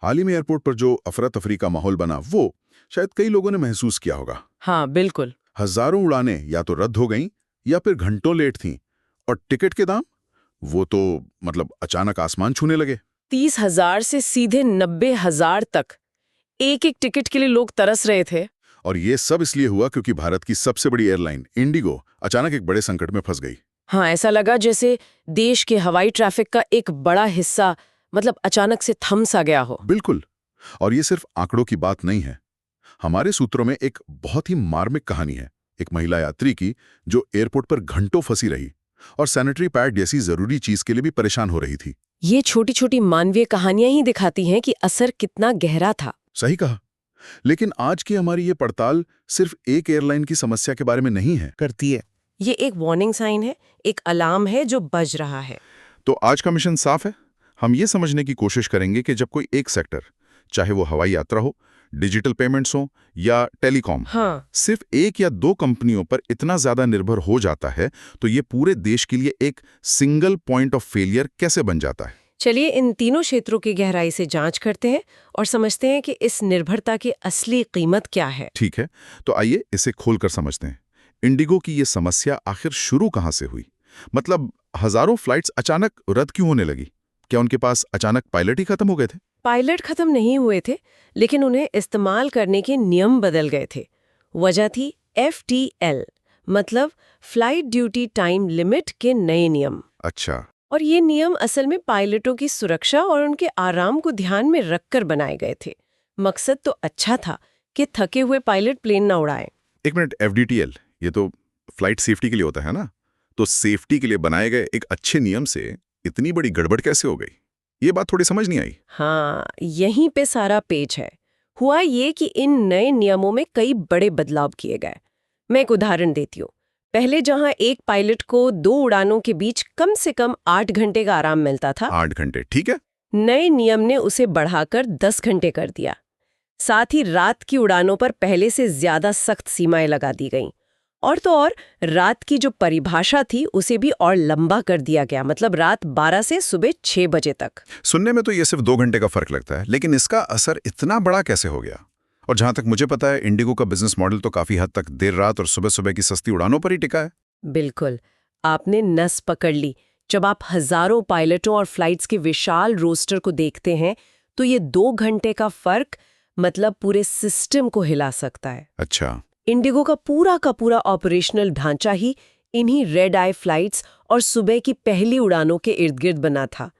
हाल ही में एयरपोर्ट पर जो अफरा तफरी का माहौल बना वो शायद कई लोगों ने महसूस किया होगा। हाँ बिल्कुल। हजारों उड़ानें या तो रद्द हो गईं या फिर घंटों लेट थीं, और टिकट के दाम वो तो मतलब अचानक आसमान छूने लगे। 30,000 से सीधे 90,000 तक एक एक टिकट के लिए लोग तरस रहे थे। और ये सब इसलिए हुआ क्योंकि भारत की सबसे बड़ी एयरलाइन इंडिगो अचानक एक बड़े संकट में फंस गई। हाँ, ऐसा लगा जैसे देश के हवाई ट्रैफिक का एक बड़ा हिस्सा मतलब अचानक से थम सा गया हो। बिल्कुल। और ये सिर्फ आंकड़ों की बात नहीं है। हमारे सूत्रों में एक बहुत ही मार्मिक कहानी है, एक महिला यात्री की जो एयरपोर्ट पर घंटों फंसी रही और सैनिटरी पैड जैसी जरूरी चीज के लिए भी परेशान हो रही थी। ये छोटी छोटी मानवीय कहानियां ही दिखाती हैं कि असर कितना गहरा था। सही कहा। लेकिन आज की हमारी ये पड़ताल सिर्फ एक एयरलाइन की समस्या के बारे में नहीं है करती है। ये एक वार्निंग साइन है, एक अलार्म है जो बज रहा है। तो आज का मिशन साफ है। हम ये समझने की कोशिश करेंगे कि जब कोई एक सेक्टर, चाहे वो हवाई यात्रा हो, डिजिटल पेमेंट्स हो या टेलीकॉम, हाँ, सिर्फ एक या दो कंपनियों पर इतना ज्यादा निर्भर हो जाता है तो ये पूरे देश के लिए एक सिंगल पॉइंट ऑफ फेलियर कैसे बन जाता है। चलिए इन तीनों क्षेत्रों की गहराई से जांच करते हैं और समझते हैं कि इस निर्भरता की असली कीमत क्या है। ठीक है, तो आइए इसे खोलकर समझते हैं। इंडिगो की ये समस्या आखिर शुरू कहाँ से हुई? मतलब हजारों फ्लाइट्स अचानक रद्द क्यों होने लगी? क्या उनके पास अचानक पायलट ही खत्म हो गए थे? पायलट खत्म नहीं हुए थे, लेकिन उन्हें इस्तेमाल करने के नियम बदल गए थे। वजह थी FTL, मतलब फ्लाइट ड्यूटी टाइम लिमिट के नए नियम। अच्छा। और ये नियम असल में पायलटों की सुरक्षा और उनके आराम को ध्यान में रखकर बनाए गए थे। मकसद तो अच्छा था कि थके हुए पायलट प्लेन ना उड़ाएं। एक मिनट, FDTL ये तो फ्लाइट सेफ्टी के लिए होता है ना? तो सेफ्टी के लिए बनाए गए एक अच्छे नियम से इतनी बड़ी गड़बड़ कैसे हो गई? ये बात थोड़ी समझ नहीं आई। हाँ, यहीं पे सारा पेच है। हुआ ये कि इन नए नियमों में कई बड़े बदलाव किए गए। मैं एक उदाहरण देती हूँ। पहले जहां एक पायलट को 2 उड़ानों के बीच कम से कम 8 घंटे का आराम मिलता था, 8 घंटे ठीक है। नए नियम ने उसे बढ़ाकर 10 घंटे कर दिया। साथ ही रात की उड़ानों पर पहले से ज्यादा सख्त सीमाएं लगा दी गईं। और तो और रात की जो परिभाषा थी उसे भी और लंबा कर दिया गया, मतलब रात 12 से सुबह 6 बजे तक। सुनने में तो ये सिर्फ 2 घंटे का फर्क लगता है, लेकिन इसका असर इतना बड़ा कैसे हो गया? और जहां तक मुझे पता है इंडिगो का बिजनेस मॉडल तो काफी हद तक देर रात और सुबह सुबह की सस्ती उड़ानों पर ही टिका है। बिल्कुल, आपने नस पकड़ ली। जब आप हजारों पायलटों और फ्लाइट्स के विशाल रोस्टर को देखते हैं तो ये 2 घंटे का फर्क मतलब पूरे सिस्टम को हिला सकता है। अच्छा। इंडिगो का पूरा ऑपरेशनल ढांचा ही इन्हीं रेड आई फ्लाइट्स और सुबह की पहली उड़ानों के इर्द गिर्द बना था।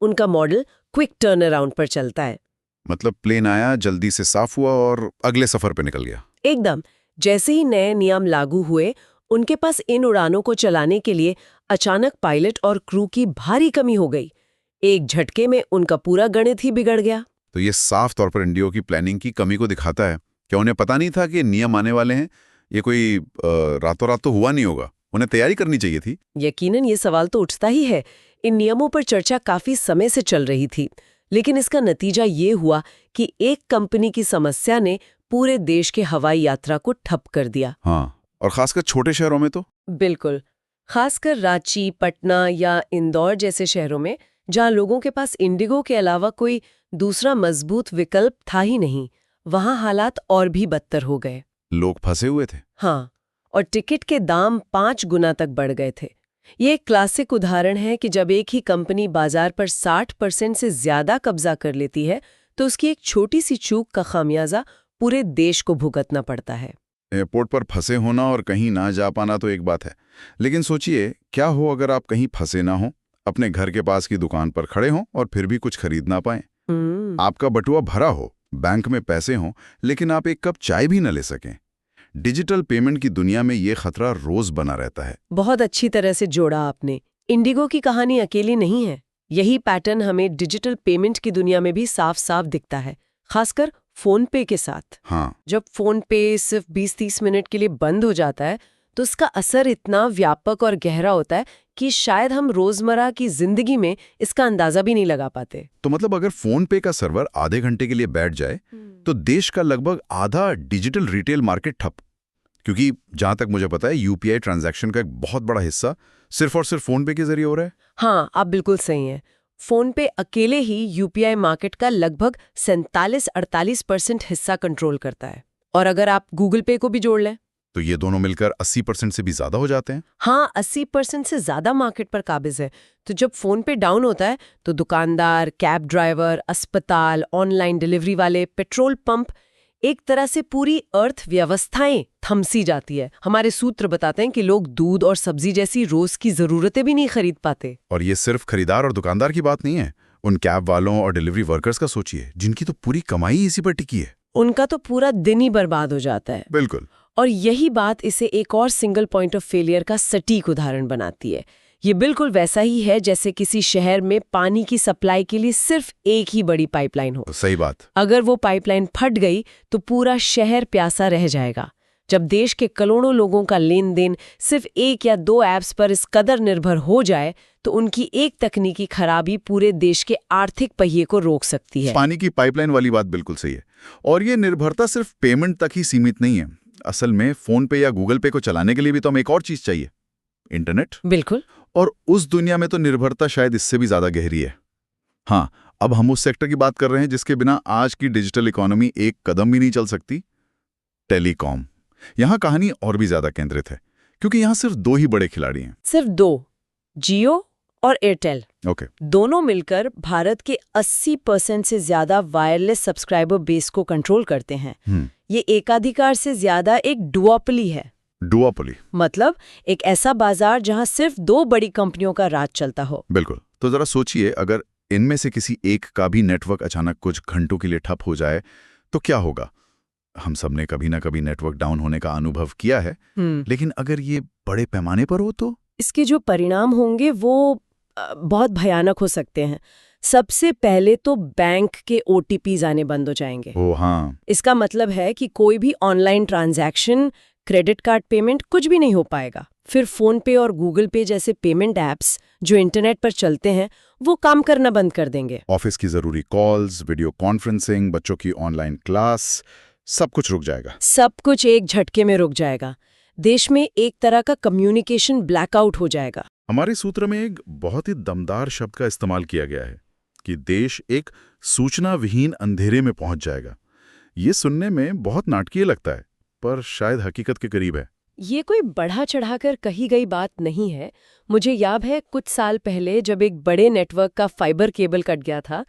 उनका मॉडल क्विक टर्न अराउंड पर चलता है। मतलब प्लेन आया, जल्दी से साफ हुआ और अगले सफर पे निकल गया। एकदम। जैसे ही नए नियम लागू हुए, उनके पास इन उड़ानों को चलाने के लिए अचानक पायलट और क्रू की भारी कमी हो गई। एक झटके में उनका पूरा गणित ही बिगड़ गया। तो ये साफ तौर पर इंडिगो की प्लानिंग की कमी को दिखाता है। क्या उन्हें पता नहीं था कि नियम आने वाले हैं? ये कोई रातों रात तो हुआ नहीं होगा, उन्हें तैयारी करनी चाहिए थी। यकीनन ये सवाल तो उठता ही है। इन नियमों पर चर्चा काफी समय से चल रही थी, लेकिन इसका नतीजा ये हुआ कि एक कंपनी की समस्या ने पूरे देश के हवाई यात्रा को ठप कर दिया। हाँ, और खासकर छोटे शहरों में तो। बिल्कुल, खासकर रांची, पटना या इंदौर जैसे शहरों में, जहां लोगों के पास इंडिगो के अलावा कोई दूसरा मजबूत विकल्प था ही नहीं, वहां हालात और भी बदतर हो गए। लोग फंसे हुए थे। हाँ, और टिकट के दाम 5 गुना तक बढ़ गए थे। ये एक क्लासिक उदाहरण है कि जब एक ही कंपनी बाजार पर 60% से ज्यादा कब्जा कर लेती है तो उसकी एक छोटी सी चूक का खामियाजा पूरे देश को भुगतना पड़ता है। एयरपोर्ट पर फंसे होना और कहीं ना जा पाना तो एक बात है, लेकिन सोचिए क्या हो अगर आप कहीं फंसे ना हो, अपने घर के पास की दुकान पर खड़े हों और फिर भी कुछ खरीद ना पाएं। आपका बटुआ भरा हो, बैंक में पैसे हों, लेकिन आप एक कप चाय भी न ले सकें। डिजिटल पेमेंट की दुनिया में ये खतरा रोज बना रहता है। बहुत अच्छी तरह से जोड़ा आपने। इंडिगो की कहानी अकेली नहीं है। यही पैटर्न हमें डिजिटल पेमेंट की दुनिया में भी साफ साफ दिखता है, खासकर फोन पे के साथ। हाँ। जब फोन पे सिर्फ 20-30 मिनट के लिए बंद हो जाता है तो उसका असर इतना व्यापक और गहरा होता है कि शायद हम रोजमर्रा की जिंदगी में इसका अंदाजा भी नहीं लगा पाते। तो मतलब अगर फोन पे का सर्वर आधे घंटे के लिए बैठ जाए तो देश का लगभग आधा डिजिटल रिटेल मार्केट ठप, क्योंकि जहां तक मुझे पता है UPI ट्रांजैक्शन का एक बहुत बड़ा हिस्सा सिर्फ और सिर्फ फोन पे के जरिए हो रहा है। हाँ, आप बिल्कुल सही हैं। फोन पे अकेले ही यूपीआई मार्केट का लगभग 47-48% हिस्सा कंट्रोल करता है। और अगर आप गूगल पे को भी जोड़ लें तो ये दोनों मिलकर 80% से भी ज्यादा हो जाते हैं। हाँ, 80% से ज्यादा मार्केट पर काबिज है। तो जब फोन पे डाउन होता है तो दुकानदार, कैब ड्राइवर, अस्पताल, ऑनलाइन डिलीवरी वाले, पेट्रोल पंप, एक तरह से पूरी अर्थव्यवस्थाएं थमसी जाती है। हमारे सूत्र बताते हैं कि लोग दूध और सब्जी जैसी रोज की जरूरतें भी नहीं खरीद पाते। और ये सिर्फ खरीदार और दुकानदार की बात नहीं है, उन कैब वालों और डिलीवरी वर्कर्स का सोचिए, जिनकी तो पूरी कमाई इसी पर टिकी है। उनका तो पूरा दिन ही बर्बाद हो जाता है। बिल्कुल। और यही बात इसे एक और सिंगल पॉइंट ऑफ फेलियर का सटीक उदाहरण बनाती है। ये बिल्कुल वैसा ही है जैसे किसी शहर में पानी की सप्लाई के लिए सिर्फ एक ही बड़ी पाइपलाइन हो। सही बात। अगर वो पाइपलाइन फट गई तो पूरा शहर प्यासा रह जाएगा। जब देश के करोड़ों लोगों का लेन देन सिर्फ एक या दो ऐप्स पर इस कदर निर्भर हो जाए तो उनकी एक तकनीकी खराबी पूरे देश के आर्थिक पहिए को रोक सकती है। पानी की पाइपलाइन वाली बात बिल्कुल सही है। और ये निर्भरता सिर्फ पेमेंट तक ही सीमित नहीं है। असल में फोन पे या गूगल पे को चलाने के लिए भी तो हमें एक और चीज चाहिए, इंटरनेट। बिल्कुल। और उस दुनिया में तो निर्भरता शायद इससे भी ज्यादा गहरी है। हाँ, अब हम उस सेक्टर की बात कर रहे हैं जिसके बिना आज की डिजिटल इकोनॉमी एक कदम भी नहीं चल सकती, टेलीकॉम। यहां कहानी और भी ज्यादा केंद्रित है, क्योंकि यहां सिर्फ दो ही बड़े खिलाड़ी हैं। सिर्फ दो, जियो और एयरटेल। ओके। दोनों मिलकर भारत के 80% से ज्यादा वायरलेस सब्सक्राइबर बेस को कंट्रोल करते हैं। ये एकाधिकार से ज्यादा एक डुओपोली है। डुओपोली मतलब एक ऐसा बाजार जहां सिर्फ दो बड़ी कंपनियों का राज चलता हो। बिल्कुल। तो जरा सोचिए, अगर इनमें से किसी एक का भी नेटवर्क अचानक कुछ घंटों के लिए ठप हो जाए तो क्या होगा? हम सबने कभी ना कभी नेटवर्क डाउन होने का अनुभव किया है, लेकिन अगर ये बड़े पैमाने पर हो तो इसके जो परिणाम होंगे वो बहुत भयानक हो सकते हैं। सबसे पहले तो बैंक के OTPs आने बंद हो जाएंगे। ओ हाँ। इसका मतलब है कि कोई भी online transaction, credit card payment कुछ भी नहीं हो पाएगा। फिर फोन पे और गूगल पे जैसे पेमेंट ऐप्स जो इंटरनेट पर चलते हैं वो काम करना बंद कर देंगे। ऑफिस की जरूरी कॉल्स, वीडियो कॉन्फ्रेंसिंग, बच्चों की ऑनलाइन क्लास, सब कुछ रुक जाएगा। सब कुछ एक झटके में रुक जाएगा। देश में एक तरह का कम्युनिकेशन ब्लैकआउट हो जाएगा। हमारे सूत्र में एक बहुत ही दमदार शब्द का इस्तेमाल किया गया है कि देश एक सूचना विहीन अंधेरे में पहुंच जाएगा। ये सुनने में बहुत नाटकीय लगता है, पर शायद हकीकत के करीब है। ये कोई बढ़ा चढ़ाकर कही गई बात नहीं है। मुझे याद है कुछ साल पहले जब एक बड़े नेटवर्क का फाइबर केबल कट गया था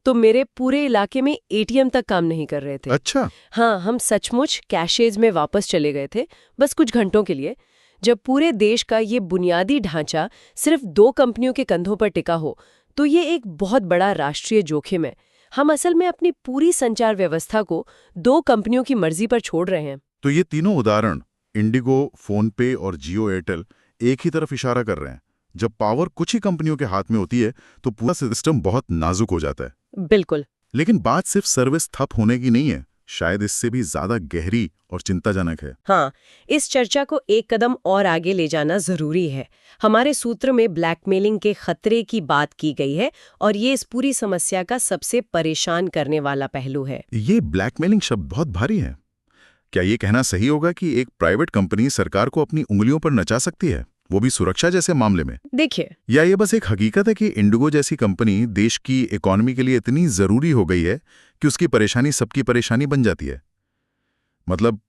तो मेरे पूरे इलाके में ATM तक काम नहीं कर रहे थे। अच्छा। हाँ, हम सचमुच कैशेज में वापस चले गए थे, बस कुछ घंटों के लिए। जब पूरे देश का ये बुनियादी ढांचा सिर्फ दो कंपनियों के कंधों पर टिका हो तो ये एक बहुत बड़ा राष्ट्रीय जोखिम है। हम असल में अपनी पूरी संचार व्यवस्था को दो कंपनियों की मर्जी पर छोड़ रहे हैं। तो ये तीनों उदाहरण, इंडिगो, फोन पे और जियो एयरटेल, एक ही तरफ इशारा कर रहे हैं। जब पावर कुछ ही कंपनियों के हाथ में होती है तो पूरा सिस्टम बहुत नाजुक हो जाता है। बिल्कुल। लेकिन बात सिर्फ सर्विस ठप होने की नहीं है, शायद इससे भी ज्यादा गहरी और चिंताजनक है। हाँ, इस चर्चा को एक कदम और आगे ले जाना जरूरी है। हमारे सूत्र में ब्लैकमेलिंग के खतरे की बात की गई है और ये इस पूरी समस्या का सबसे परेशान करने वाला पहलू है। ये ब्लैकमेलिंग शब्द बहुत भारी है। क्या ये कहना सही होगा कि एक प्राइवेट कंपनी सरकार को अपनी उंगलियों पर नचा सकती है, वो भी सुरक्षा जैसे मामले में? देखिए, या ये बस एक हकीकत है कि इंडिगो जैसी कंपनी देश की इकोनॉमी के लिए इतनी जरूरी हो गई है कि उसकी परेशानी सबकी परेशानी बन जाती है? मतलब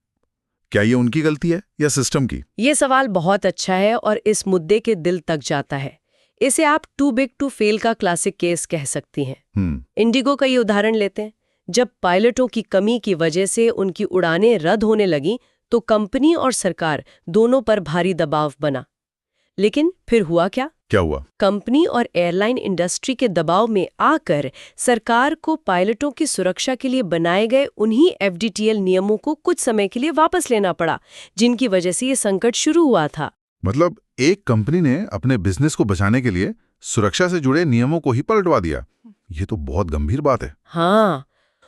क्या ये उनकी गलती है या सिस्टम की? ये सवाल बहुत अच्छा है और इस मुद्दे के दिल तक जाता है। इसे आप टू बिग टू फेल का क्लासिक केस कह सकती हैं। इंडिगो का ये उदाहरण लेते हैं। जब पायलटों की कमी की वजह से उनकी उड़ानें रद्द होने लगी तो कंपनी और सरकार दोनों पर भारी दबाव बना। लेकिन फिर हुआ क्या? क्या हुआ? कंपनी और एयरलाइन इंडस्ट्री के दबाव में आकर सरकार को पायलटों की सुरक्षा के लिए बनाए गए उन्हीं FDTL नियमों को कुछ समय के लिए वापस लेना पड़ा, जिनकी वजह से ये संकट शुरू हुआ था। मतलब एक कंपनी ने अपने बिजनेस को बचाने के लिए सुरक्षा से जुड़े नियमों को ही पलटवा दिया। ये तो बहुत गंभीर बात है। हाँ,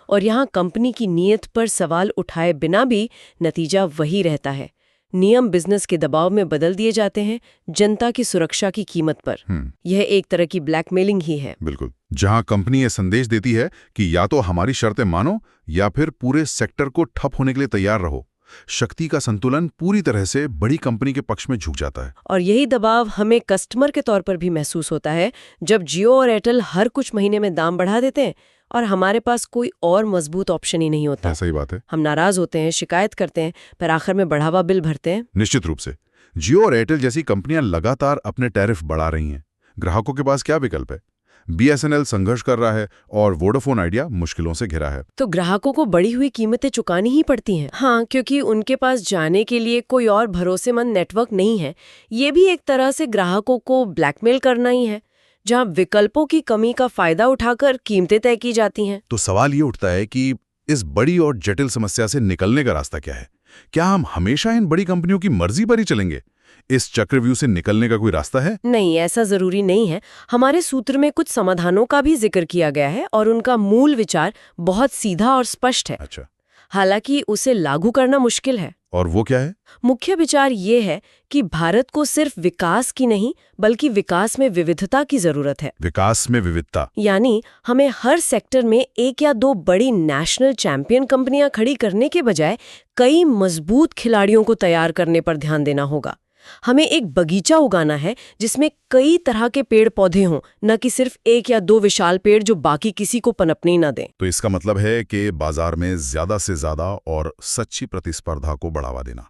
और यहाँ कंपनी की नीयत पर सवाल उठाए बिना भी नतीजा वही रहता है। नियम बिजनेस के दबाव में बदल दिए जाते हैं, जनता की सुरक्षा की कीमत पर। यह एक तरह की ब्लैकमेलिंग ही है। बिल्कुल। जहां कंपनी ये संदेश देती है कि या तो हमारी शर्तें मानो या फिर पूरे सेक्टर को ठप होने के लिए तैयार रहो। शक्ति का संतुलन पूरी तरह से बड़ी कंपनी के पक्ष में झुक जाता है। और यही दबाव हमें कस्टमर के तौर पर भी महसूस होता है जब जियो और एयरटेल हर कुछ महीने में दाम बढ़ा देते हैं और हमारे पास कोई और मजबूत ऑप्शन ही नहीं होता। सही बात है। हम नाराज होते हैं, शिकायत करते हैं, पर आखिर में बढ़ा हुआ बिल भरते हैं। निश्चित रूप से जियो और एयरटेल जैसी कंपनियां लगातार अपने टैरिफ बढ़ा रही हैं। ग्राहकों के पास क्या विकल्प है? BSNL संघर्ष कर रहा है और वोडाफोन आइडिया मुश्किलों से घिरा है। तो ग्राहकों को बढ़ी हुई कीमतें चुकानी ही पड़ती हैं। हाँ, क्योंकि उनके पास जाने के लिए कोई और भरोसेमंद नेटवर्क नहीं है। ये भी एक तरह से ग्राहकों को ब्लैकमेल करना ही है, जहाँ विकल्पों की कमी का फायदा उठाकर कीमतें तय की जाती हैं। तो सवाल ये उठता है कि इस बड़ी और जटिल समस्या से निकलने का रास्ता क्या है? क्या हम हमेशा इन बड़ी कंपनियों की मर्जी पर ही चलेंगे? इस चक्रव्यूह से निकलने का कोई रास्ता है? नहीं, ऐसा जरूरी नहीं है। हमारे सूत्र में कुछ समाधानों का भी जिक्र किया गया है और उनका मूल विचार बहुत सीधा और स्पष्ट है। अच्छा, हालांकि उसे लागू करना मुश्किल है। और वो क्या है? मुख्य विचार ये है कि भारत को सिर्फ विकास की नहीं बल्कि विकास में विविधता की जरूरत है। विकास में विविधता, यानी हमें हर सेक्टर में एक या दो बड़ी नेशनल चैंपियन कंपनियां खड़ी करने के बजाय कई मजबूत खिलाड़ियों को तैयार करने पर ध्यान देना होगा। हमें एक बगीचा उगाना है जिसमें कई तरह के पेड़ पौधे हों, न कि सिर्फ एक या दो विशाल पेड़ जो बाकी किसी को पनपने ही न दें। तो इसका मतलब है कि बाजार में ज्यादा से ज्यादा और सच्ची प्रतिस्पर्धा को बढ़ावा देना।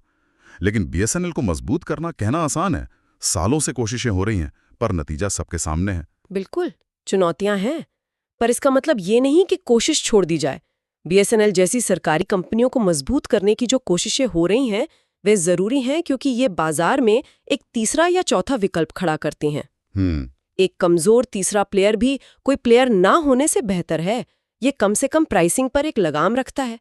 लेकिन BSNL को मजबूत करना कहना आसान है। सालों से कोशिशें हो रही हैं, पर नतीजा सबके सामने है। बिल्कुल, चुनौतियां हैं, पर इसका मतलब ये नहीं कि कोशिश छोड़ दी जाए। BSNL जैसी सरकारी कंपनियों को मजबूत करने की जो कोशिशें हो रही हैं वे जरूरी हैं, क्योंकि ये बाजार में एक तीसरा या चौथा विकल्प खड़ा करती हैं। एक कमजोर तीसरा प्लेयर भी कोई प्लेयर ना होने से बेहतर है। ये कम से कम प्राइसिंग पर एक लगाम रखता है।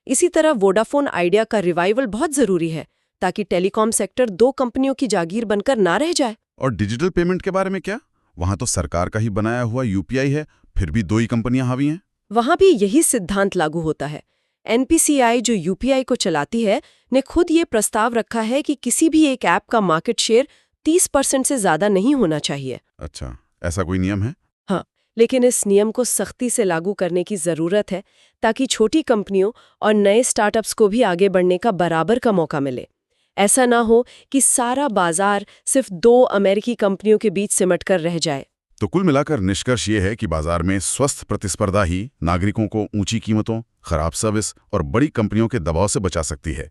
इसी तरह वोडाफोन आइडिया का रिवाइवल बहुत जरूरी है ताकि टेलीकॉम सेक्टर दो कंपनियों की जागीर बनकर ना रह जाए। और डिजिटल पेमेंट के बारे में क्या? वहां तो सरकार का ही बनाया हुआ UPI है, फिर भी दो ही कंपनियां हावी हैं। वहां भी यही सिद्धांत लागू होता है। NPCI जो UPI को चलाती है ने खुद ये प्रस्ताव रखा है कि किसी भी एक ऐप का मार्केट शेयर 30% से ज्यादा नहीं होना चाहिए। अच्छा, ऐसा कोई नियम है? हाँ, लेकिन इस नियम को सख्ती से लागू करने की जरूरत है ताकि छोटी कंपनियों और नए स्टार्टअप्स को भी आगे बढ़ने का बराबर का मौका मिले। ऐसा ना हो कि सारा बाजार सिर्फ दो अमेरिकी कंपनियों के बीच सिमट कर रह जाए। तो कुल मिलाकर निष्कर्ष ये है कि बाजार में स्वस्थ प्रतिस्पर्धा ही नागरिकों को ऊंची कीमतों, खराब सर्विस और बड़ी कंपनियों के दबाव से बचा सकती है।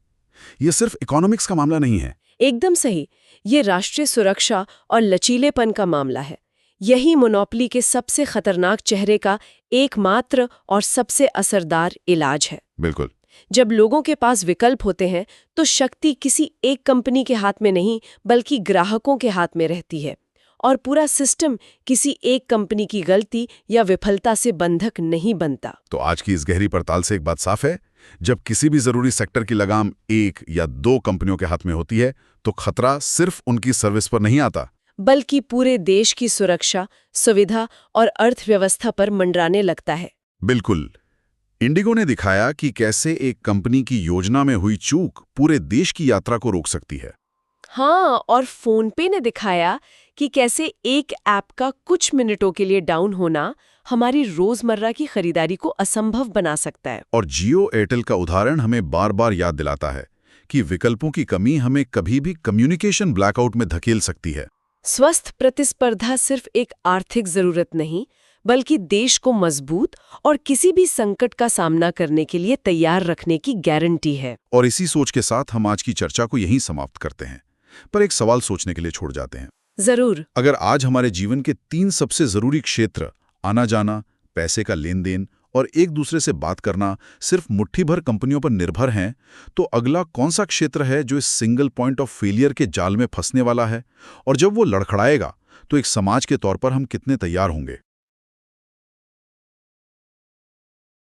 ये सिर्फ इकोनॉमिक्स का मामला नहीं है। एकदम सही, ये राष्ट्रीय सुरक्षा और लचीलेपन का मामला है। यही मोनोपोली के सबसे खतरनाक चेहरे का एकमात्र और सबसे असरदार इलाज है। बिल्कुल। जब लोगों के पास विकल्प होते हैं तो शक्ति किसी एक कंपनी के हाथ में नहीं बल्कि ग्राहकों के हाथ में रहती है, और पूरा सिस्टम किसी एक कंपनी की गलती या विफलता से बंधक नहीं बनता। तो आज की इस गहरी पड़ताल से एक बात साफ है, जब किसी भी जरूरी सेक्टर की लगाम एक या दो कंपनियों के हाथ में होती है तो खतरा सिर्फ उनकी सर्विस पर नहीं आता बल्कि पूरे देश की सुरक्षा, सुविधा और अर्थव्यवस्था पर मंडराने लगता है। बिल्कुल। इंडिगो ने दिखाया कि कैसे एक कंपनी की योजना में हुई चूक पूरे देश की यात्रा को रोक सकती है। हाँ, और फोनपे ने दिखाया कि कैसे एक ऐप का कुछ मिनटों के लिए डाउन होना हमारी रोजमर्रा की खरीदारी को असंभव बना सकता है। और जियो एयरटेल का उदाहरण हमें बार बार याद दिलाता है कि विकल्पों की कमी हमें कभी भी कम्युनिकेशन ब्लैकआउट में धकेल सकती है। स्वस्थ प्रतिस्पर्धा सिर्फ एक आर्थिक जरूरत नहीं बल्कि देश को मजबूत और किसी भी संकट का सामना करने के लिए तैयार रखने की गारंटी है। और इसी सोच के साथ हम आज की चर्चा को यहीं समाप्त करते हैं, पर एक सवाल सोचने के लिए छोड़ जाते हैं। जरूर। अगर आज हमारे जीवन के 3 सबसे जरूरी क्षेत्र आना जाना, पैसे का लेन देन और एक दूसरे से बात करना सिर्फ मुट्ठी भर कंपनियों पर निर्भर हैं, तो अगला कौन सा क्षेत्र है जो इस सिंगल पॉइंट ऑफ फेलियर के जाल में फंसने वाला है? और जब वो लड़खड़ाएगा तो एक समाज के तौर पर हम कितने तैयार होंगे?